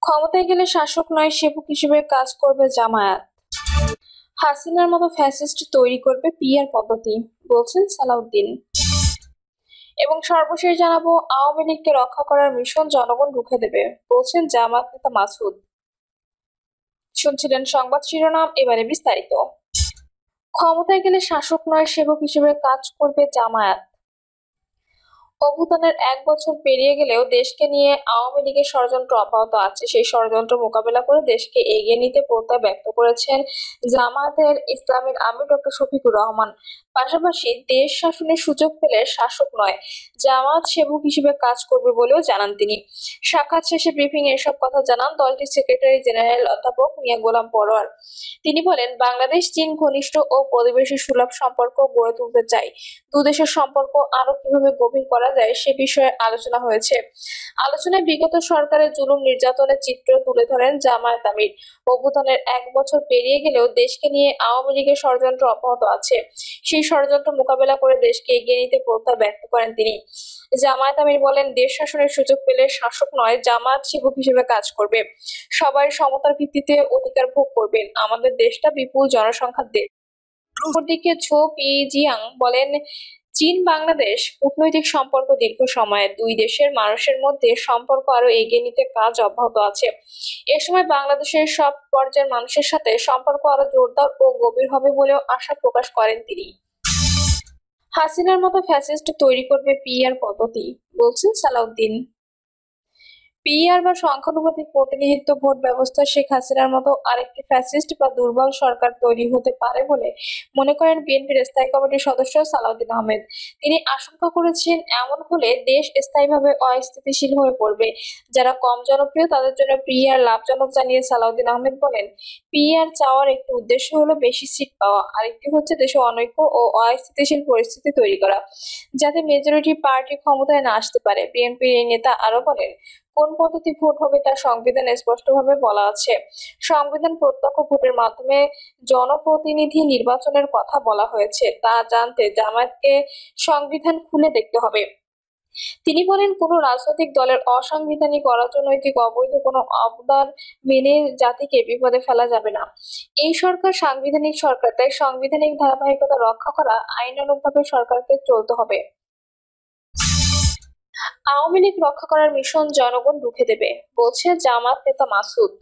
ক্ষমতায় গেলে শাসক নয় সেবক হিসেবে কাজ করবে জামায়াত। হাসিনার মতো ফ্যাসিস্ট তৈরি করবে পিআর পদ্ধতি, বলছেন সালাউদ্দিন। এবং সর্বশেষ জানাবো, আওয়ামী লীগকে রক্ষা করার মিশন জনগণ রুখে দেবে, বলছেন জামায়াত নেতা মাসুদ। শুনছিলেন সংবাদ শিরোনাম, এবারে বিস্তারিত। ক্ষমতায় গেলে শাসক নয় সেবক হিসেবে কাজ করবে জামায়াত। অভ্যুত্থানের 1 বছর পেরিয়ে গেলেও দেশকে নিয়ে আওয়ামী লীগের ষড়যন্ত্র অব্যাহত আছে। সেই ষড়যন্ত্র মোকাবেলা করে দেশকে এগিয়ে নিতে প্রত্যয় ব্যক্ত করেছেন জামায়াতের ইসলামীর আমির ডক্টর শফিকুর রহমান। পাশাপাশি দেশ শাসনের সুযোগ পেলে শাসক নয়, জামায়াত সেবক হিসেবে কাজ করবে বলেও জানান তিনি। সাক্ষাৎ শেষে ব্রিফিং এসব কথা জানান দলটির সেক্রেটারি জেনারেল অধ্যাপক মিয়া গোলাম পরোয়ার। তিনি বলেন, বাংলাদেশ চীন ঘনিষ্ঠ ও প্রতিবেশী সুলভ সম্পর্ক গড়ে তুলতে চাই। দুদেশের সম্পর্ক আরো কিভাবে গভীর করা যায় সে বিষয়ে আলোচনা হয়েছে। আলোচনায় বিগত সরকারের জুলুম নির্যাতনের চিত্র তুলে ধরেন জামায়াত আমির। অভ্যুত্থানের 1 বছর পেরিয়ে গেলেও দেশকে নিয়ে আওয়ামী লীগের ষড়যন্ত্র অব্যাহত আছে। সেই ষড়যন্ত্র মোকাবেলা করে দেশকে এগিয়ে নিতে প্রত্যয় ব্যক্ত করেন তিনি। জামায়াত আমির বলেন, দেশ শাসনের সুযোগ পেলে শাসক নয়, জামায়াত সেবক হিসেবে কাজ করবে। সবাই সমতার ভিত্তিতে অধিকার ভোগ করবেন। আমাদের দেশটা বিপুল জনসংখ্যার দেশ। অপরদিকে ঝো পিজিয়াং বলেন, চীন বাংলাদেশ কূটনৈতিক সম্পর্ক দীর্ঘ সময়ের, দুই দেশের মানুষের মধ্যে সম্পর্ক আরো এগিয়ে নিতে কাজ অব্যাহত আছে। এ সময় বাংলাদেশের সব পর্যায়ের মানুষের সাথে সম্পর্ক আরো জোরদার ও গভীর হবে বলেও আশা প্রকাশ করেন তিনি। হাসিনার মতো ফ্যাসিস্ট তৈরি করবে পিআর পদ্ধতি, বলছেন সালাউদ্দিন। পিআর বা সংখ্যানুপাতিক প্রতিনিধিত্ব ভোট ব্যবস্থা শেখ হাসিনার মতো আরেকটি ফ্যাসিস্ট বা দুর্বল সরকার তৈরি হতে পারে বলে মনে করেন বিএনপির স্থায়ী কমিটির সদস্য সালাউদ্দিন আহমেদ। তিনি আশঙ্কা করেছেন, এমন হলে দেশ স্থায়ীভাবে অস্থিতিশীল হয়ে পড়বে। যারা কম জনপ্রিয় তাদের জন্য পিআর লাভজনক জানিয়ে সালাউদ্দিন আহমেদ বলেন, পিআর চাওয়ার একটি উদ্দেশ্য হলো বেশি সিট পাওয়া, আরেকটি হচ্ছে দেশে অনৈক্য ও অস্থিতিশীল পরিস্থিতি তৈরি করা, যাতে মেজরিটি পার্টি ক্ষমতায় না আসতে পারে। বিএনপির এই নেতা আরো বলেন, কোন পদ্ধতি ভোট হবে তা সংবিধানে স্পষ্টভাবে বলা আছে। সংবিধান প্রত্যক্ষ ভোটের মাধ্যমে জনপ্রতিনিধি নির্বাচনের কথা বলা হয়েছে। তা জানতে জামায়াতকে সংবিধান খুলে দেখতে হবে। তিনি বলেন, কোনো রাজনৈতিক দলের অসাংবিধানিক অরাজনৈতিক অবৈধ কোনো অবদান মেনে জাতিকে বিপদে ফেলা যাবে না। এই সরকার সাংবিধানিক সরকার, তাই সাংবিধানিক ধারাবাহিকতা রক্ষা করা আইনানুগভাবে সরকারকে চলতে হবে। আওয়ামী লীগ রক্ষা করার মিশন জনগণ রুখে দেবে, বলছে জামায়াত নেতা মাসুদ।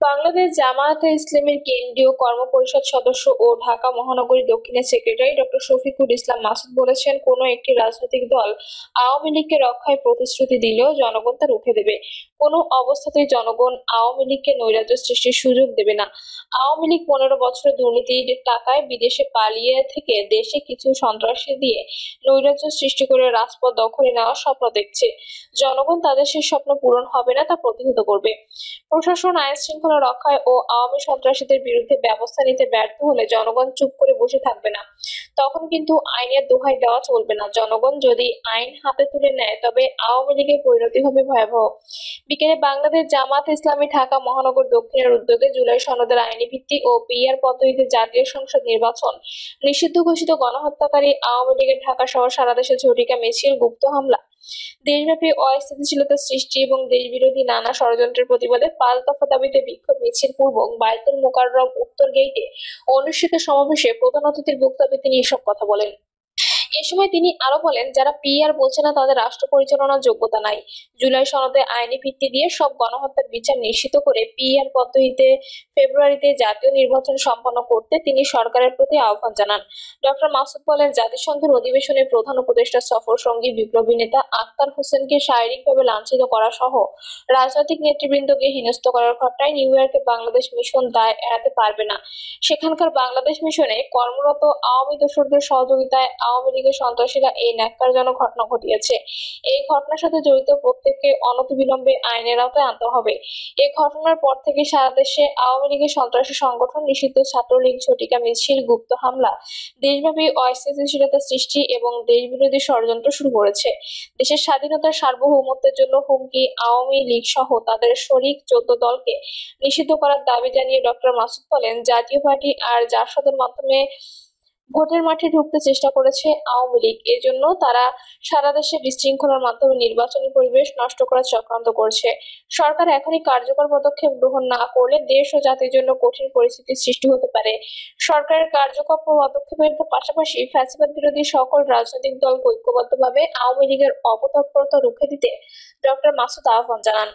বাংলাদেশ জামায়াতে ইসলামীর কেন্দ্রীয় কর্মপরিষদ সদস্য ও ঢাকা মহানগরী দক্ষিণের সেক্রেটারি ডক্টর শফিকুল ইসলাম মাসুদ বলেছেন, কোনো একটি রাজনৈতিক দল আওয়ামী লীগকে রক্ষায় প্রতিশ্রুতি দিলেও জনগণ তা রুখে দেবে। কোনো অবস্থাতেই জনগণ আওয়ামী লীগকে নৈরাজ্য সৃষ্টির সুযোগ দেবে না। আওয়ামী লীগ 15 বছরের দুর্নীতির টাকায় বিদেশে পালিয়ে থেকে দেশে কিছু সন্ত্রাসী দিয়ে নৈরাজ্য সৃষ্টি করে রাজপথ দখলে নেওয়ার স্বপ্ন দেখছে। জনগণ তাদের সেই স্বপ্ন পূরণ হবে না, তা প্রতিহত করবে। প্রশাসন আইন শৃঙ্খলা রক্ষায় ও আওয়ামী সন্ত্রাসীদের বিরুদ্ধে ব্যবস্থা নিতে ব্যর্থ হলে জনগণ চুপ করে বসে থাকবে না। তখন কিন্তু আইনের দোহাই দেওয়া চলবে না। জনগণ যদি আইন হাতে তুলে নেয় তবে আওয়ামী লীগের পরিণতি হবে ভয়াবহ। বিকেলে বাংলাদেশ জামায়াত ইসলামী ঢাকা মহানগর দক্ষিণের উদ্যোগে জুলাই সনদের আইনি ভিত্তি ও পিআর পদ্ধতিতে জাতীয় সংসদ নির্বাচন নিষিদ্ধ ঘোষিত গণহত্যাকারী আওয়ামী লীগের ঢাকা সহ সারা দেশে ঝটিকা মিছিল, গুপ্ত হামলা, দেশব্যাপী অস্থিতিশীলতা সৃষ্টি এবং দেশবিরোধী নানা ষড়যন্ত্রের প্রতিবাদে 5 দফা দাবিতে বিক্ষোভ মিছিল পূর্বক বায়তুল মোকাররম উত্তর গেইটে অনুষ্ঠিত সমাবেশে প্রধান অতিথির বক্তব্যে তিনি এসব কথা বলেন। এ সময় তিনি আরো বলেন, যারা পিআর বলছে না তাদের রাষ্ট্র পরিচালনার যোগ্যতা নাই। জুলাই সনদে আইনি ভিত্তি দিয়ে সব গণহত্যার বিচার নিশ্চিত করে পিআর পদ্ধতিতে ফেব্রুয়ারিতে জাতীয় নির্বাচন সম্পন্ন করতে তিনি সরকারের প্রতি আহ্বান জানান। ডক্টর মাসুদ বলেন, জাতিসংঘের অধিবেশনে প্রধান উপদেষ্টা সফর সঙ্গী বিপ্লবী নেতা আক্তার হোসেনকে শারীরিকভাবে লাঞ্ছিত করা সহ রাজনৈতিক নেতৃবৃন্দকে হেনস্থ করার ঘটনায় নিউ ইয়র্কে বাংলাদেশ মিশন দায় এড়াতে পারবে না। সেখানকার বাংলাদেশ মিশনে কর্মরত আওয়ামী দোসরদের সহযোগিতায় আওয়ামী লীগের সন্ত্রাসীরা এই ন্যাক্কারজনক ঘটনা ঘটিয়েছে। এই ঘটনার সাথে জড়িত প্রত্যেককে অনতিবিলম্বে আইনের আওতায় আনতে হবে। এই ঘটনার পর থেকে সারা দেশে আওয়ামী লীগের সন্ত্রাসী সংগঠন, নিষিদ্ধ ছাত্রলীগ, ঝটিকা মিছিল, গুপ্ত হামলা, দেশব্যাপী অস্থিতিশীলতা সৃষ্টি এবং দেশবিরোধী ষড়যন্ত্র শুরু করেছে। দেশের স্বাধীনতার সার্বভৌমত্বের জন্য হুমকি আওয়ামী লীগ সহ তাদের শরিক 14 দলকে নিষিদ্ধ করার দাবি জানিয়ে ডক্টর মাসুদ বলেন, জাতীয় পার্টি আর জাসদের মাধ্যমে ভোটের মাঠে ঢুকতে চেষ্টা করেছে আওয়ামী লীগ। এজন্য তারা সারা দেশে বিশৃঙ্খলার মাধ্যমে নির্বাচনী পরিবেশ নষ্ট করার চক্রান্ত করছে। সরকার এখনই কার্যকর পদক্ষেপ গ্রহণ না করলে দেশ ও জাতির জন্য কঠিন পরিস্থিতির সৃষ্টি হতে পারে। সরকারের কার্যকর পদক্ষেপের পাশাপাশি ফ্যাসিবাদ বিরোধী সকল রাজনৈতিক দলকে ঐক্যবদ্ধভাবে আওয়ামী লীগের অপতৎপরতা রুখে দিতে ডক্টর মাসুদ আহ্বান জানান।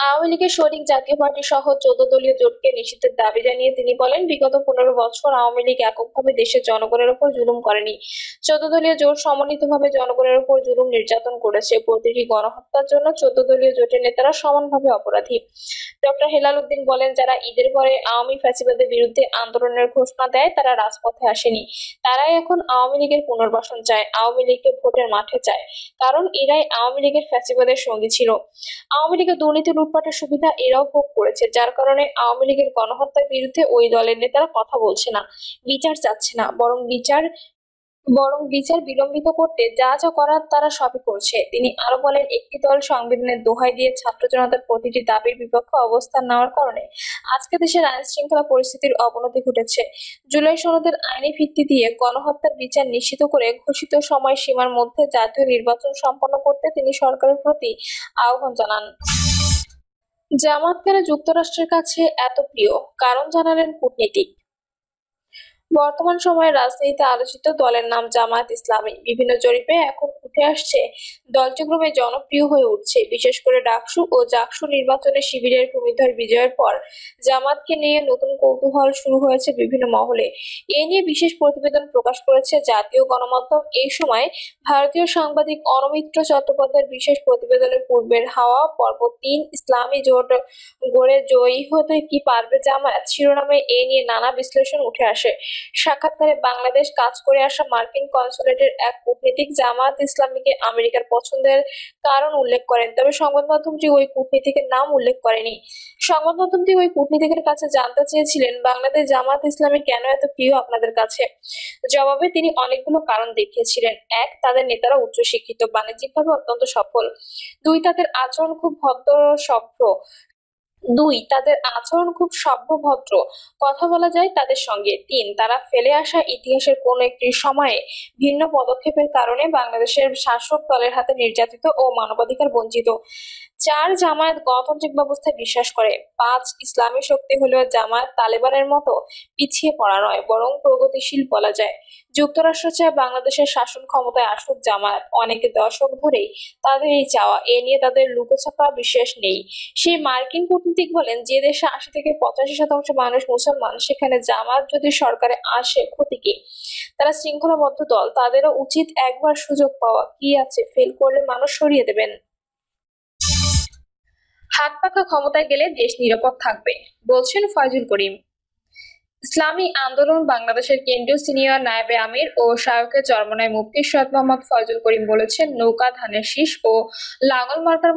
আওয়ামী লীগের শরিক জাতীয় পার্টি সহ 14 দলীয় জোটকে নিষিদ্ধের দাবি জানিয়ে তিনি বলেন, বিগত 15 বছর আওয়ামী লীগ এককভাবে দেশের জনগণের উপর জুলুম করেনি। 14 দলীয় জোট সমন্বিতভাবে জনগণের উপর জুলুম নির্যাতন করেছে। প্রতিটি গণহত্যার জন্য 14 দলীয় জোটের নেতারা সমানভাবে অপরাধী। ডক্টর হেলাল উদ্দিন বলেন, যারা ঈদের পরে আওয়ামী ফ্যাসিবাদের বিরুদ্ধে আন্দোলনের ঘোষণা দেয় তারা রাজপথে আসেনি। তারাই এখন আওয়ামী লীগের পুনর্বাসন চায়, আওয়ামী লীগকে ভোটের মাঠে চায়, কারণ এরাই আওয়ামী লীগের ফ্যাসিবাদের সঙ্গী ছিল। আওয়ামী লীগের দুর্নীতি লুটপাটের সুবিধা এরাও ভোগ করেছে, যার কারণে আওয়ামী লীগের গণহত্যার বিরুদ্ধে ওই দলের নেতারা কথা বলছে না, বিচার চাচ্ছে না, বরং বিচার বিলম্বিত করতে যা যা করার তারা সবই করছে। তিনি আরো বলেন, একটি দল সংবিধানের দোহাই দিয়ে ছাত্র জনতার প্রতিটি দাবির বিপক্ষে অবস্থান নেওয়ার কারণে আজকে দেশের আইন শৃঙ্খলা পরিস্থিতির অবনতি ঘটেছে। জুলাই সনদের আইনি ভিত্তি দিয়ে গণহত্যার বিচার নিশ্চিত করে ঘোষিত সময়সীমার মধ্যে জাতীয় নির্বাচন সম্পন্ন করতে তিনি সরকারের প্রতি আহ্বান জানান। জামাত কেন যুক্তরাষ্ট্রের কাছে এত প্রিয়, কারণ জানালেন কূটনীতিক। বর্তমান সময়ে রাজনীতিতে আলোচিত দলের নাম জামায়াত ইসলামী। বিভিন্ন জরিপে এখন উঠে আসছে দলটি ক্রমে জনপ্রিয় হয়ে উঠছে। বিশেষ করে ডাকসু ও জাকসু নির্বাচনে শিবিরের ভূমিধর বিজয়ের পর জামাতকে নিয়ে নতুন কৌতূহল শুরু হয়েছে বিভিন্ন মহলে। এ নিয়ে বিশেষ প্রতিবেদন প্রকাশ করেছে জাতীয় গণমাধ্যম। এই সময় ভারতীয় সাংবাদিক অনমিত্র চট্টোপাধ্যায়ের বিশেষ প্রতিবেদনের পূর্বের হাওয়া পর্ব 3 ইসলামী জোট গড়ে জয়ী হতে কি পারবে জামায়াত শিরোনামে এ নিয়ে নানা বিশ্লেষণ উঠে আসে। সাক্ষাৎকারে বাংলাদেশ কাজ করে আসা মার্কিন কনসুলেটের এক কূটনীতিক জামায়াত ইসলামীকে আমেরিকার পছন্দের কারণ উল্লেখ করেন, তবে সংবাদ মাধ্যমটি ওই কূটনীতিকের নাম উল্লেখ করেনি। সংবাদ মাধ্যমটি ওই কূটনীতিকের কাছে জানতে চেয়েছিলেন, বাংলাদেশ জামায়াত ইসলামী কেন এত প্রিয় আপনাদের কাছে? জবাবে তিনি অনেকগুলো কারণ দেখিয়েছিলেন। 1, তাদের নেতারা উচ্চশিক্ষিত, বাণিজ্যিকভাবে অত্যন্ত সফল। 2, তাদের আচরণ খুব সভ্য-ভদ্র, কথা বলা যায় তাদের সঙ্গে। 3, তারা ফেলে আসা ইতিহাসের কোন একটি সময়ে ভিন্ন পদক্ষেপের কারণে বাংলাদেশের শাসক দলের হাতে নির্যাতিত ও মানবাধিকার বঞ্চিত। 4, জামায়াত গণতান্ত্রিক ব্যবস্থায় বিশ্বাস করে। 5, ইসলামী শক্তি হলেও জামায়াত তালেবানের মতো পিছিয়ে পড়া নয়, বরং প্রগতিশীল বলা যায়। যুক্তরাষ্ট্র চায় বাংলাদেশের শাসন ক্ষমতায় আসুক জামায়াত। অনেকে দশক ধরেই তাদের এই চাওয়া, এ নিয়ে তাদের লুকোছাপা বিশ্বাস নেই। সেই মার্কিন কূটনীতিক বলেন, যে দেশে 80 থেকে 85% মানুষ মুসলমান, সেখানে জামায়াত যদি সরকারে আসে ক্ষতি কি? তারা শৃঙ্খলাবদ্ধ দল, তাদেরও উচিত একবার সুযোগ পাওয়া। কি আছে, ফেল করলে মানুষ সরিয়ে দেবেন। হাত পাকা ক্ষমতায় গেলে দেশ নিরাপদ থাকবে, বলছেন ফয়জুল করিম। ইসলামী আন্দোলন বাংলাদেশের কেন্দ্রীয় সিনিয়র নায়েবে আমির ও শায়খে চরমনাই মুফতি সৈয়দ মোহাম্মদ ফয়জুল করিম বলেছেন, নৌকা, ধানের শীষ ও লাঙল মার্কার